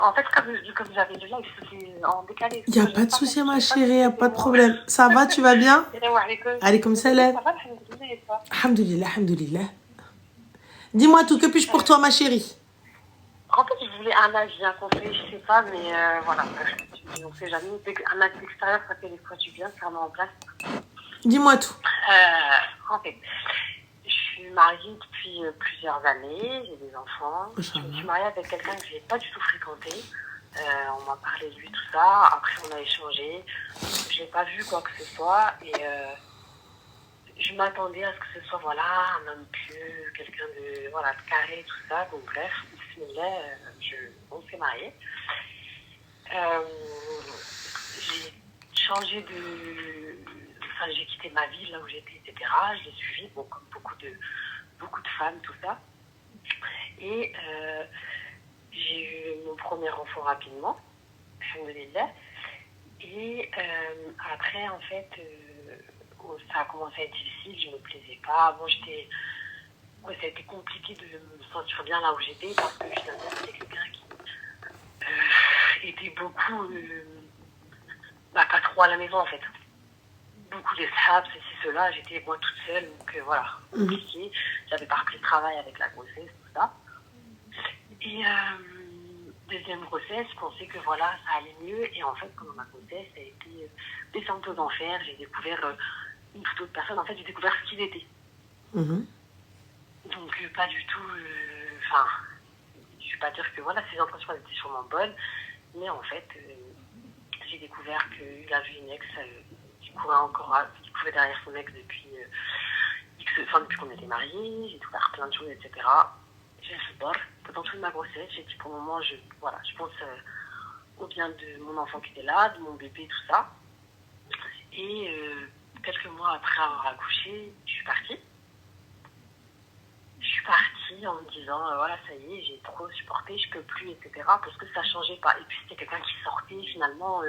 En fait, comme j'avais le live, c'était en décalé. Il n'y a pas de souci, ma chérie, il n'y a pas de problème. Ça va, tu vas bien? Alaykoum salam. Ça va, alhamdoulilah, et toi? Alhamdoulilah, alhamdoulilah. Dis-moi tout, que puis-je pour toi, ma chérie? En fait, je voulais un avis, un conseil, je sais pas, mais voilà. On ne sait jamais. Un avis extérieur, ça fait des fois du bien, ça remet en place. Dis-moi tout. En fait, je suis mariée depuis plusieurs années, j'ai des enfants. Je me suis mariée avec quelqu'un que je n'ai pas du tout fréquenté. On m'a parlé de lui, tout ça. Après, on a échangé. Je n'ai pas vu quoi que ce soit. Et je m'attendais à ce que ce soit voilà, un homme pieux, quelqu'un de, voilà, de carré, tout ça. Donc, bref, bismillah, on s'est mariés. J'ai changé de. Enfin, j'ai quitté ma ville, là où j'étais, etc. Je l'ai suivi, bon, comme beaucoup de femmes, tout ça. Et j'ai eu mon premier enfant rapidement, alhamdoulilah. Et après, en fait, ça a commencé à être difficile, je ne me plaisais pas. Bon, ça a été compliqué de me sentir bien là où j'étais parce que finalement, c'était quelqu'un qui était beaucoup, pas trop à la maison en fait. Beaucoup d'esclaves, ceci, cela. J'étais moi toute seule, donc voilà, compliqué. J'avais pas repris le travail avec la grossesse, tout ça. Et deuxième grossesse, je pensais que voilà, ça allait mieux. Et en fait, pendant ma grossesse, ça a été descente aux enfers. J'ai découvert une toute autre personne. En fait, j'ai découvert ce qu'il était. Donc, pas du tout. Enfin, je ne vais pas dire que voilà, ses impressions étaient sûrement bonnes. Mais en fait, j'ai découvert qu'il avait une ex qui courait derrière son ex depuis qu'on était mariés. J'ai découvert plein de choses, etc. J'ai fait bord. Pendant toute ma grossesse, j'ai dit pour le moment, je pense au bien de mon enfant qui était là, de mon bébé, tout ça. Et quelques mois après avoir accouché, je suis partie. Je suis partie en me disant, voilà, ça y est, j'ai trop supporté, je peux plus, etc. Parce que ça changeait pas. Et puis c'était quelqu'un qui sortait, finalement,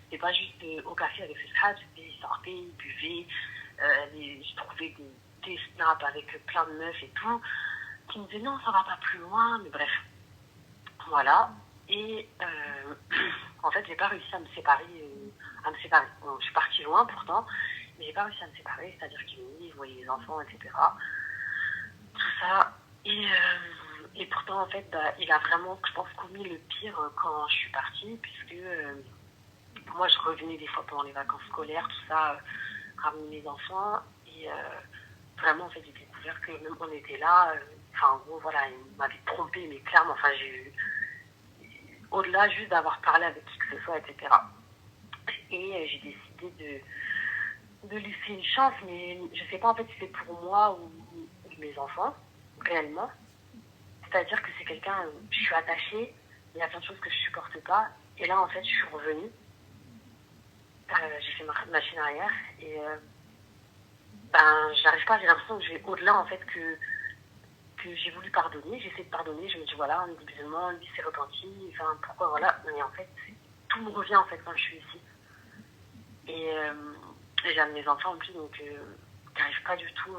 c'était pas juste au café avec ses frères, il sortait, il buvait, je trouvais des snaps avec plein de meufs et tout, qui me disaient non, ça va pas plus loin, mais bref. Voilà. Et en fait, j'ai pas réussi à me séparer. Bon, je suis partie loin pourtant, mais j'ai pas réussi à me séparer, c'est-à-dire qu'il venait, il voyait les enfants, etc. Tout ça. Et pourtant, en fait, il a vraiment, je pense, commis le pire quand je suis partie, puisque moi, je revenais des fois pendant les vacances scolaires, tout ça, ramener mes enfants. Et vraiment, en fait, j'ai découvert que même on était là, en gros, voilà, il m'avait trompé, mais clairement, enfin, j'ai eu, au-delà juste d'avoir parlé avec qui que ce soit, etc. Et j'ai décidé de lui faire une chance, mais je sais pas en fait si c'est pour moi ou mes enfants, réellement. C'est-à-dire que c'est quelqu'un, je suis attachée, il y a plein de choses que je supporte pas, et là en fait je suis revenue, j'ai fait ma machine arrière, et j'arrive pas, j'ai l'impression que j'ai au-delà en fait que j'ai voulu pardonner, j'essaie de pardonner, je me dis voilà, on est des musulmans, lui s'est repenti, enfin pourquoi voilà, mais en fait tout me revient en fait quand je suis ici. Et j'ai un de mes enfants en plus, donc qui n'arrive pas du tout,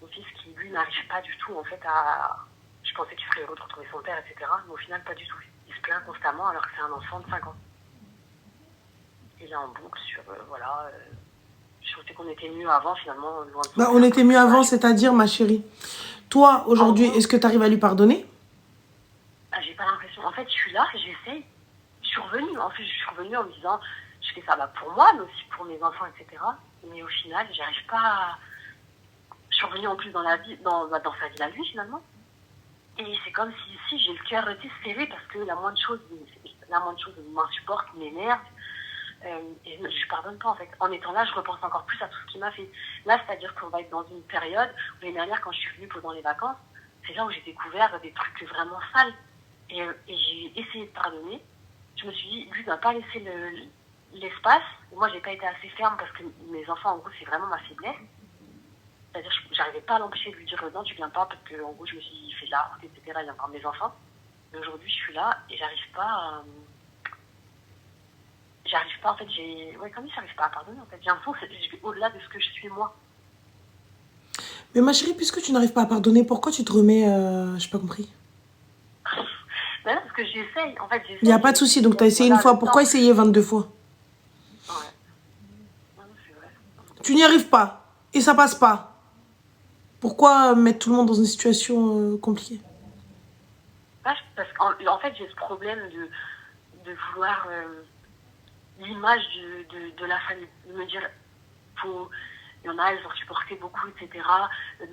mon fils qui lui n'arrive pas du tout en fait à. Je pensais qu'il serait heureux de retrouver son père, etc. Mais au final, pas du tout. Il se plaint constamment alors que c'est un enfant de 5 ans. Il est en boucle sur, voilà. Je pensais qu'on était mieux avant, finalement. On était mieux avant, c'est-à-dire, ma chérie. Toi, aujourd'hui, est-ce que tu arrives à lui pardonner? J'ai pas l'impression. En fait, je suis là, j'essaye. Je suis revenue. En fait, je suis revenue en me disant, je fais ça pour moi, mais aussi pour mes enfants, etc. Mais au final, j'arrive pas à. Je suis revenue en plus dans la vie, dans sa vie à lui, finalement. Et c'est comme si j'ai le cœur serré parce que la moindre chose m'insupporte, m'énerve. Et je ne pardonne pas en fait. En étant là, je repense encore plus à tout ce qu'il m'a fait. Là, c'est-à-dire qu'on va être dans une période où l'année dernière, quand je suis venue pendant les vacances, c'est là où j'ai découvert des trucs vraiment sales. Et j'ai essayé de pardonner. Je me suis dit, lui n'a pas laissé l'espace. Moi, j'ai pas été assez ferme parce que mes enfants, en gros, c'est vraiment ma faiblesse. C'est-à-dire que j'arrivais pas à l'empêcher de lui dire non, tu viens pas, parce que en gros, je me suis dit, il fait de la route, etc. Il vient prendre mes enfants. Mais aujourd'hui, je suis là et j'arrive pas en fait, j'arrive pas à pardonner, en fait. J'ai l'impression que je vais au-delà de ce que je suis moi. Mais ma chérie, puisque tu n'arrives pas à pardonner, pourquoi tu te remets... J'ai pas compris. Ben non, parce que j'essaye. En fait, Il n'y a pas de souci. Donc, tu as essayé une fois. Pourquoi essayer 22 fois? Ouais. Non, c'est vrai. Tu n'y arrives pas. Et ça passe pas. Pourquoi mettre tout le monde dans une situation compliquée? Parce qu'en fait, j'ai ce problème de vouloir l'image de la famille. De me dire, il y en a, elles ont supporté beaucoup, etc.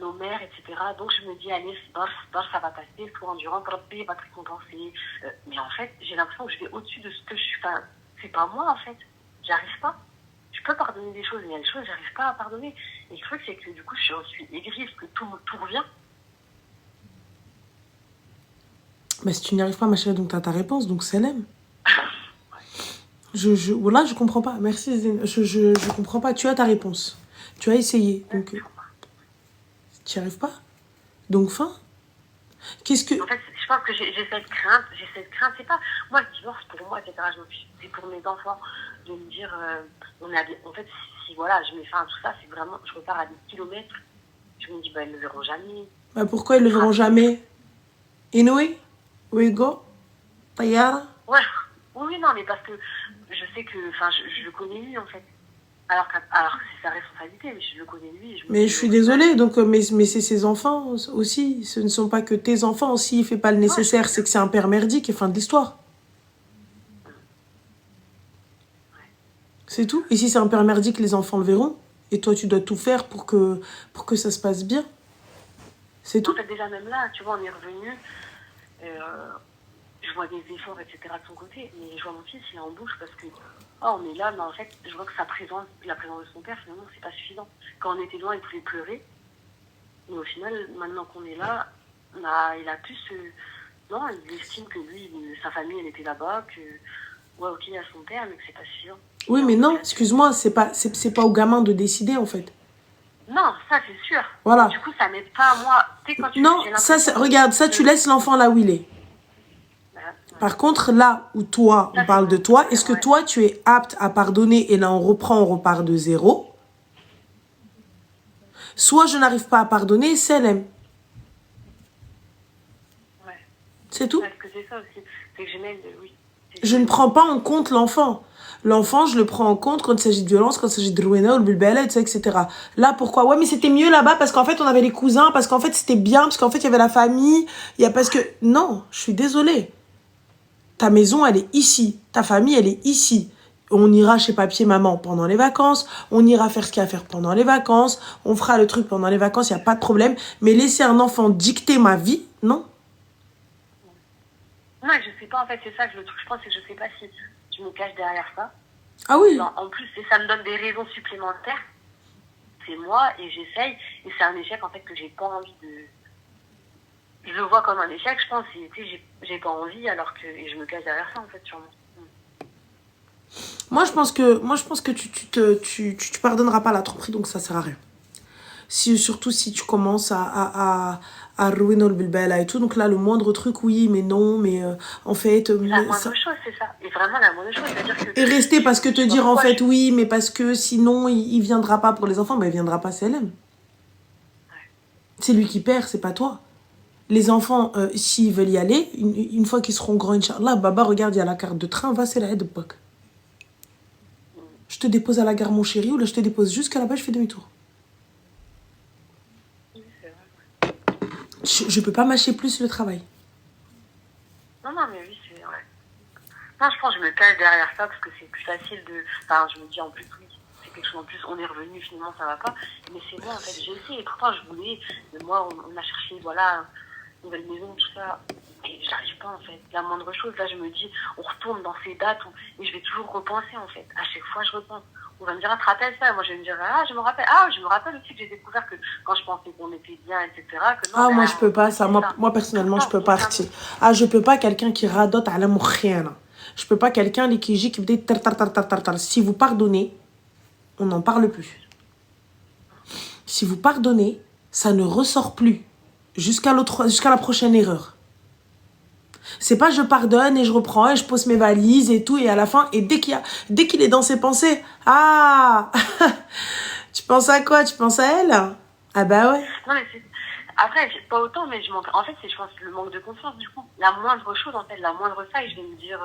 Nos mères, etc. Donc je me dis, allez, ça va passer, sois endurant, Rabbi va te récompenser. Mais en fait, j'ai l'impression que je vais au-dessus de ce que je suis. Enfin, c'est pas moi, en fait. J'arrive pas. Je peux pardonner des choses, mais il y a des choses, j'arrive pas à pardonner. Et le truc, c'est que du coup, je suis aigrie, parce que tout revient. Mais si tu n'y arrives pas, ma chérie, donc tu as ta réponse. Donc c'est l'aime. Voilà, je comprends pas. Merci, Zine. Je comprends pas. Tu as ta réponse. Tu as essayé. Donc, tu n'y arrives pas. Donc, fin. Qu'est-ce que... En fait, je pense que j'ai cette crainte. C'est pas... Moi, le divorce, pour moi, etc., c'est pour mes enfants. De me dire... en fait, si voilà, je mets fin à tout ça, c'est vraiment... Je repars à des kilomètres. Je me dis, bah, ils ne le verront jamais. Bah, pourquoi ils ne le verront jamais? Inouï? We go? Tayara? Ouais. Oui, non, mais parce que je sais que... Enfin, je le connais lui, en fait. Alors que c'est sa responsabilité, mais je le connais lui. Mais je suis désolée, donc, mais c'est ses enfants aussi. Ce ne sont pas que tes enfants. S'il ne fait pas le nécessaire, c'est que c'est un père merdique et fin de l'histoire. C'est tout. Et si c'est un père merdique, les enfants le verront. Et toi, tu dois tout faire pour que ça se passe bien. C'est tout. En fait, déjà, même là, tu vois, on est revenu. Je vois des efforts, etc. de son côté. Mais je vois mon fils, il est en bouche parce que... Oh, on est là, mais en fait, je vois que la présence de son père, finalement, c'est pas suffisant. Quand on était loin, il pouvait pleurer. Mais au final, maintenant qu'on est là, il a plus ce... Non, il estime que lui, sa famille, elle était là-bas, que... Ouais, ok, il y a son père, mais que c'est pas suffisant. Oui, mais non, excuse-moi, c'est pas au gamin de décider, en fait. Non, ça, c'est sûr. Voilà. Du coup, ça m'aide pas à moi. Tu sais, quand non, ça, regarde, ça, tu laisses l'enfant là où il est. Par contre, là où toi, on parle de toi, est-ce que toi, tu es apte à pardonner et là, on repart de zéro? Soit je n'arrive pas à pardonner, c'est l'aime. Ouais. C'est tout. Parce que c'est ça aussi. C'est que oui. Je ne prends pas en compte l'enfant. L'enfant, je le prends en compte quand il s'agit de violence, quand il s'agit de rouena ou de bulbela, etc. Là, pourquoi? Ouais, mais c'était mieux là-bas parce qu'en fait, on avait les cousins, parce qu'en fait, c'était bien, parce qu'en fait, il y avait la famille. Il y a parce que... Non, je suis désolée. Ta maison, elle est ici. Ta famille, elle est ici. On ira chez papier maman pendant les vacances. On ira faire ce qu'il y a à faire pendant les vacances. On fera le truc pendant les vacances, il n'y a pas de problème. Mais laisser un enfant dicter ma vie, non. Non, je sais pas, en fait, c'est ça que je pense que je sais pas si je me cache derrière ça. Ah oui. En plus, ça me donne des raisons supplémentaires. C'est moi et j'essaye. Et c'est un échec, en fait, que j'ai pas envie de... Je le vois comme un échec, je pense. Et, tu sais, j'ai pas envie, alors que... Et je me cache derrière ça, en fait, sûrement. Moi, je pense que tu pardonneras pas la tromperie, donc ça sert à rien. Surtout si tu commences à ruiner le bilbala et tout. Donc là, le moindre truc, oui, mais non, mais en fait... La moindre chose, c'est ça. Et vraiment, la moindre chose, c'est-à-dire que... Et rester parce que te dire, en fait, oui, mais parce que sinon, il viendra pas pour les enfants. Ben, il viendra pas, c'est elle. Ouais. C'est lui qui perd, c'est pas toi. Les enfants, s'ils veulent y aller, une fois qu'ils seront grands, Inch'Allah, Baba, regarde, il y a la carte de train, va, c'est la aide de Pâques. Je te dépose à la gare, mon chéri, ou là, je te dépose jusqu'à là-bas, je fais demi-tour. Oui, c'est vrai. Je peux pas mâcher plus le travail. Non, mais oui, c'est vrai. Non, je pense que je me cache derrière ça parce que c'est plus facile de... Enfin, je me dis en plus, oui, c'est quelque chose en plus, on est revenu, finalement, ça va pas. Mais c'est moi, en fait, j'ai essayé. Et pourtant, je voulais... Mais moi, on a cherché, voilà, une nouvelle maison, tout ça. Et j'arrive pas, en fait. La moindre chose, là, je me dis, on retourne dans ces dates et je vais toujours repenser, en fait. À chaque fois, je repense. On va me dire, ah, tu te rappelles ça? Moi, je vais me dire, ah, je me rappelle aussi que j'ai découvert que quand je pensais qu'on était bien, etc. Que non, moi, je peux pas, ça. Moi, personnellement, je peux pas partir. Ah, je peux pas quelqu'un qui radote à la mouchienne. Je peux pas quelqu'un qui dit qui dit tar. Si vous pardonnez, on n'en parle plus. Si vous pardonnez, ça ne ressort plus jusqu'à la prochaine erreur. C'est pas je pardonne et je reprends et je pose mes valises et tout et à la fin et dès qu'il est dans ses pensées, ah tu penses à quoi? Tu penses à elle? Ah bah ouais. Non mais Après, pas autant, mais en fait, c'est, je pense, le manque de confiance, du coup. La moindre chose, en fait, la moindre faille, je vais me dire,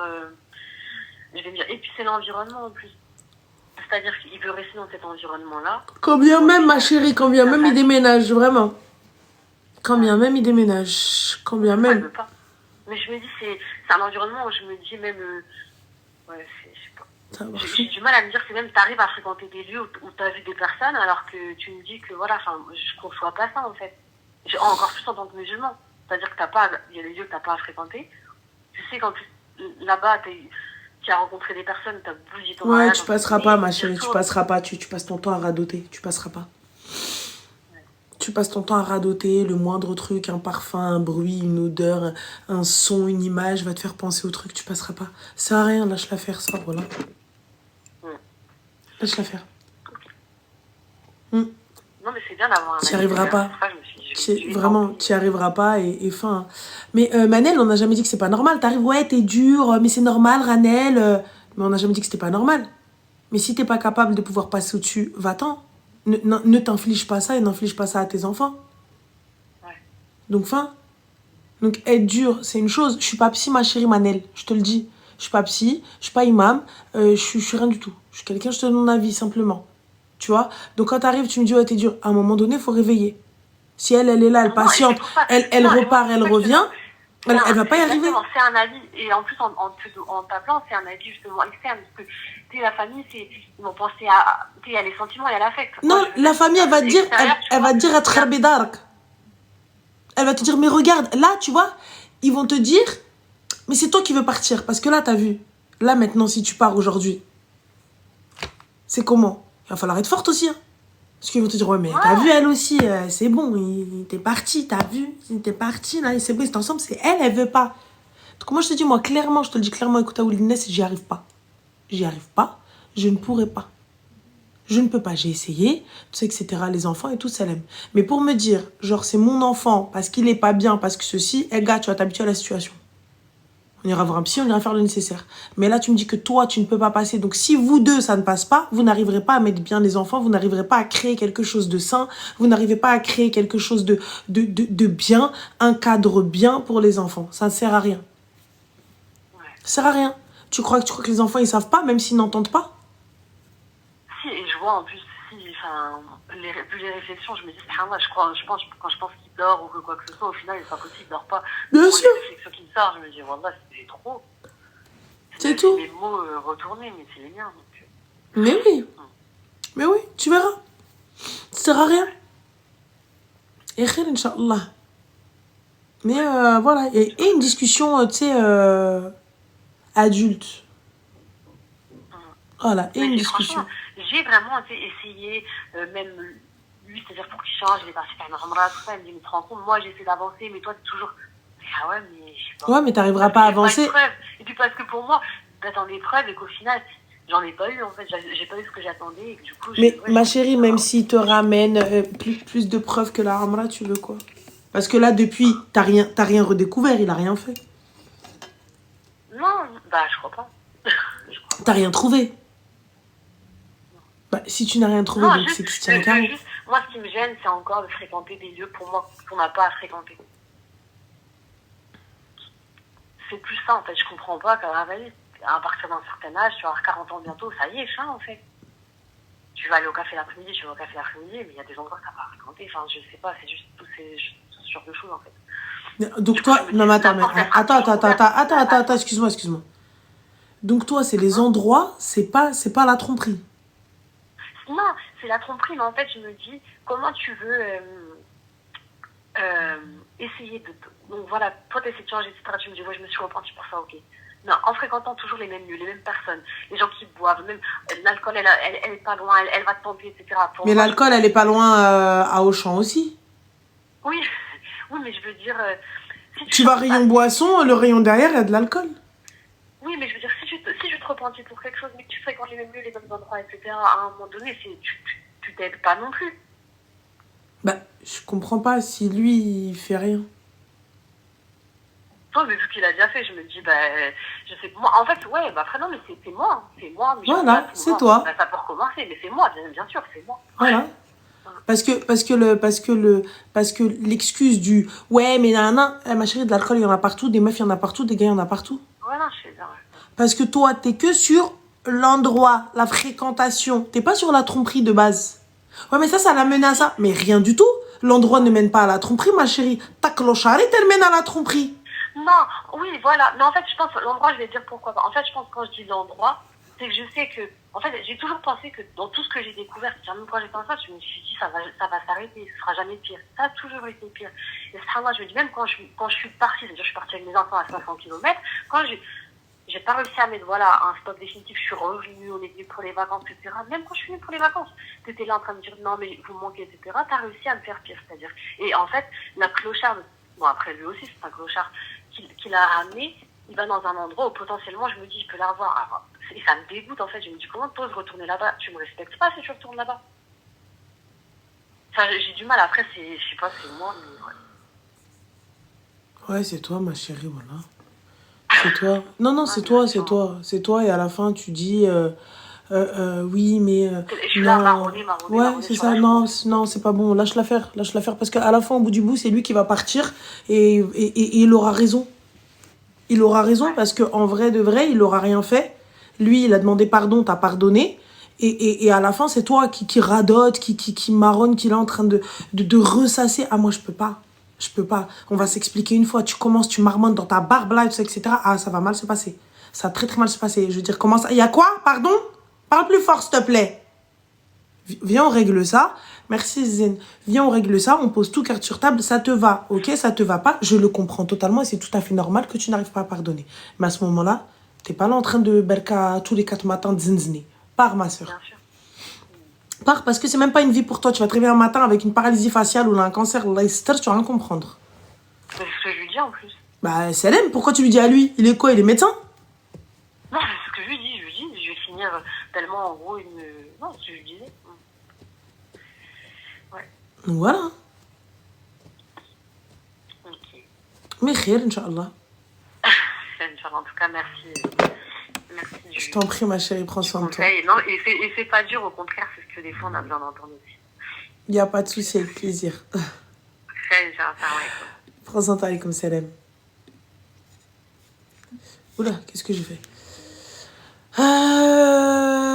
et puis c'est l'environnement, en plus. C'est-à-dire qu'il veut rester dans cet environnement-là. Quand bien même, ma chérie, quand bien sa même, il famille, déménage, vraiment. Quand bien ouais, même, il déménage. Quand bien pourquoi il même. veut pas? Mais je me dis, c'est un environnement où je me dis même, ouais, je sais pas. Ça va J'ai du mal à me dire que même t'arrives à fréquenter des lieux où t'as vu des personnes alors que tu me dis que voilà, enfin, je conçois pas ça, en fait. Encore plus en tant que musulman. C'est-à-dire que il y a des lieux que t'as pas à fréquenter. Tu sais qu'en plus, là-bas, tu as rencontré des personnes, t'as bougé ton Ouais, mariage, tu entre passeras guillemets, pas, ma tu y chérie, tu retournes. passeras pas. Tu passes ton temps à radoter. Tu passeras pas. Ouais. Tu passes ton temps à radoter, le moindre truc, un parfum, un bruit, une odeur, un son, une image va te faire penser au truc, tu passeras pas. Ça sert à rien, lâche-la faire, ça, voilà. Lâche-la faire. Non, mais c'est bien d'avoir un T'y ami arriveras extérieur. pas. C'est pour ça que je me suis dit, je vais Vraiment, tenter. t'y arriveras pas et fin. Mais Manel, on n'a jamais dit que c'est pas normal. T'arrives, ouais, t'es dur, mais c'est normal, Ranel. Mais on n'a jamais dit que c'était pas normal. Mais si t'es pas capable de pouvoir passer au-dessus, va-t'en. Ne t'inflige pas ça et n'inflige pas ça à tes enfants. Ouais. Donc, fin. Donc, être dur, c'est une chose. Je suis pas psy, ma chérie Manel. Je te le dis. Je suis pas psy, je suis pas imam, je suis rien du tout. Je suis quelqu'un, je te donne mon avis, simplement. Tu vois? Donc, quand t'arrives, tu me dis, ouais, t'es dur. À un moment donné, il faut réveiller. Si elle est là, elle Non, et c'est patiente, pour ça. elle Non, et moi, repart, c'est elle pour ça que je te revient, demande. elle va pas y arriver. Exactement, c'est un avis. Et en plus, en t'appelant, c'est un avis justement externe. Parce que, tu sais, la famille, ils vont penser à. Tu sais, il y a les sentiments, il y a l'affect. Moi, Non, je veux la dire, famille, elle va te dire, elle va te dire à Tcharbi Dark. Elle va te dire, mais regarde, là, tu vois, ils vont te dire, mais c'est toi qui veux partir. Parce que là, t'as vu. Là, maintenant, si tu pars aujourd'hui, c'est comment? Il va falloir être forte aussi, hein. Parce qu'ils vont te dire, ouais, mais t'as vu, elle aussi, c'est bon, il était parti, t'as vu, il était parti, là, c'est bon, ils sont ensemble, c'est elle, elle veut pas. Donc, moi, je te dis, moi, clairement, je te le dis clairement, écoute, à Oulinès, j'y arrive pas. J'y arrive pas, je ne pourrai pas. Je ne peux pas, j'ai essayé, tout ça, etc. Les enfants et tout, ça l'aime. Mais pour me dire, genre, c'est mon enfant, parce qu'il est pas bien, parce que ceci, gars, tu vas t'habituer à la situation. On ira voir un psy, on ira faire le nécessaire. Mais là, tu me dis que toi, tu ne peux pas passer. Donc, si vous deux, ça ne passe pas, vous n'arriverez pas à mettre bien les enfants, vous n'arriverez pas à créer quelque chose de sain, vous n'arrivez pas à créer quelque chose de bien, un cadre bien pour les enfants. Ça ne sert à rien. Ça sert à rien. Tu crois que les enfants, ils savent pas, même s'ils n'entendent pas? Si, et je vois en plus, si, enfin, vu les réflexions, je me dis, je pense, quand je pense qu'il dort ou que quoi que ce soit, au final, c'est pas possible, il dort pas. Bien sûr. Les réflexions qui me sortent, je me dis, voilà, c'est trop. C'est tout. C'est des mots retournés, mais c'est les miens. Donc... Mais oui. Mais oui, tu verras. Ça sert à rien. Et khir, Inch'Allah. Mais voilà. Et une discussion, tu sais, adulte. Voilà, et une discussion. J'ai vraiment essayé, même lui, c'est-à-dire pour qu'il change, il est parti faire une ramra, tout ça, il me dit, mais tu te rends compte, moi j'essaie d'avancer, mais toi t'es toujours. Ah ouais, mais je sais pas. Ouais, mais t'arriveras pas à avancer. Et puis parce que pour moi, t'attends des preuves et qu'au final, j'en ai pas eu en fait, j'ai pas eu ce que j'attendais. Et que, du coup, mais ma chérie, même s'il te ramène plus de preuves que la ramra, tu veux quoi? Parce que là, depuis, t'as rien redécouvert, il a rien fait. Non, bah je crois pas. T'as rien trouvé. Bah, si tu n'as rien trouvé, non, donc c'est que tu tiens carré. Moi, ce qui me gêne, c'est encore de fréquenter des lieux pour moi qu'on n'a pas à fréquenter. C'est plus ça, en fait. Je comprends pas qu'à partir d'un certain âge, tu vas avoir 40 ans bientôt, ça y est, fin, en fait. Tu vas aller au café l'après-midi, mais il y a des endroits que tu n'as pas à fréquenter. Enfin, je sais pas, c'est juste tout ce genre de choses, en fait. Donc toi, non mais attends, excuse-moi. Donc toi, c'est les endroits, c'est pas la tromperie. Non, c'est la tromperie, mais en fait, je me dis, comment tu veux essayer de... Donc voilà, toi, tu essaies de changer, etc. Tu me dis, ouais, je me suis repentie pour ça, ok. Non, en fréquentant toujours les mêmes lieux, les mêmes personnes, les gens qui boivent, même l'alcool, elle est pas loin, elle va te tenter, etc. Pour mais moi, l'alcool, elle est pas loin à Auchan aussi. Oui, oui, mais je veux dire... si tu vas rayon boisson, le rayon derrière, il y a de l'alcool. Oui, mais je veux dire, si je te repentis pour quelque chose, mais que tu fréquentes les mêmes lieux, les mêmes endroits, etc., à un moment donné, tu t'aides pas non plus. Bah, je comprends pas si lui, il fait rien. Toi, mais vu qu'il a déjà fait, je me dis, bah, je sais, moi, en fait, ouais, bah après, non, mais c'est moi. Mais voilà, c'est toi. Bah, ça peut recommencer, mais c'est moi, bien sûr, c'est moi. Voilà. Parce que l'excuse du ouais, mais nan, ma chérie, de l'alcool, il y en a partout, des meufs, il y en a partout, des gars, il y en a partout. Voilà, je sais bien. Parce que toi, t'es que sur l'endroit, la fréquentation. T'es pas sur la tromperie de base. Ouais, mais ça l'a mené à ça. Mais rien du tout. L'endroit ne mène pas à la tromperie, ma chérie. Ta clocharette, elle mène à la tromperie. Non, oui, voilà. Mais en fait, je pense, l'endroit, je vais dire pourquoi pas. En fait, je pense quand je dis l'endroit, c'est que je sais que, en fait, j'ai toujours pensé que dans tout ce que j'ai découvert, même quand j'étais enceinte, je me suis dit, ça va s'arrêter, ce sera jamais pire. Ça a toujours été pire. Et subhanallah, je me dis, même quand je suis partie, c'est-à-dire, je suis partie avec mes enfants à 500 km, quand j'ai pas réussi à mettre, voilà, un stop définitif, je suis revenue, on est venu pour les vacances, etc. Même quand je suis venue pour les vacances, t'étais là en train de dire, non, mais vous me manquez, etc. T'as réussi à me faire pire, c'est-à-dire. Et en fait, la clocharde, bon, après, lui aussi, c'est un clochard, qui l'a ramené, il va dans un endroit où potentiellement je me dis, je peux la revoir. Alors, et ça me dégoûte en fait, je me dis, comment tu oses retourner là-bas? Tu me respectes pas si tu retournes là-bas. Enfin, j'ai du mal, après, je sais pas, c'est moi, mais ouais. Ouais, c'est toi, ma chérie, voilà. C'est toi. Non, Ouais, c'est mais toi, c'est attends. toi. C'est toi, et à la fin, tu dis oui, mais Je suis là, non. marronner, marronner, Ouais, marronner c'est sur ça, la non, chose. non, c'est pas bon. Lâche la faire, lâche la faire. Parce qu'à la fin, au bout du bout, c'est lui qui va partir et il aura raison. Il aura raison Ouais. parce qu'en vrai de vrai, il aura rien fait. Lui, il a demandé pardon, t'as pardonné. Et à la fin, c'est toi qui radote, qui marronne, qui est là en train de ressasser. Ah, moi, je peux pas. Je peux pas. On va s'expliquer une fois. Tu commences, tu marmonnes dans ta barbe là, etc. Ah, ça va mal se passer. Ça va très très mal se passer. Je veux dire, comment ça. Il y a quoi? Pardon? Parle plus fort, s'il te plaît. Viens, on règle ça. Merci, Zen. Viens, on règle ça. On pose tout carte sur table. Ça te va, ok? Ça te va pas? Je le comprends totalement et c'est tout à fait normal que tu n'arrives pas à pardonner. Mais à ce moment-là, t'es pas là en train de berka tous les 4 matins de zinzner. Pars, ma soeur. Bien sûr. Pars parce que c'est même pas une vie pour toi. Tu vas te réveiller un matin avec une paralysie faciale ou un cancer, Leicester, tu vas rien comprendre. C'est ce que je lui dis en plus. Bah, Selem, pourquoi tu lui dis à lui? Il est quoi? Il est médecin? Non, c'est ce que je lui dis, je vais finir tellement en gros une. Non, c'est ce que je lui disais. Ouais, Donc voilà. ok. Mais khair, Inch'Allah. En tout cas, merci. Merci Je t'en prie, ma chérie, prends soin de toi. conseil. Non, et c'est pas dur, au contraire, c'est ce que des fois on a besoin d'entendre aussi. Il n'y a pas de souci, avec plaisir. Ouais. Prends soin de toi, comme Selem. Oula, qu'est-ce que j'ai fait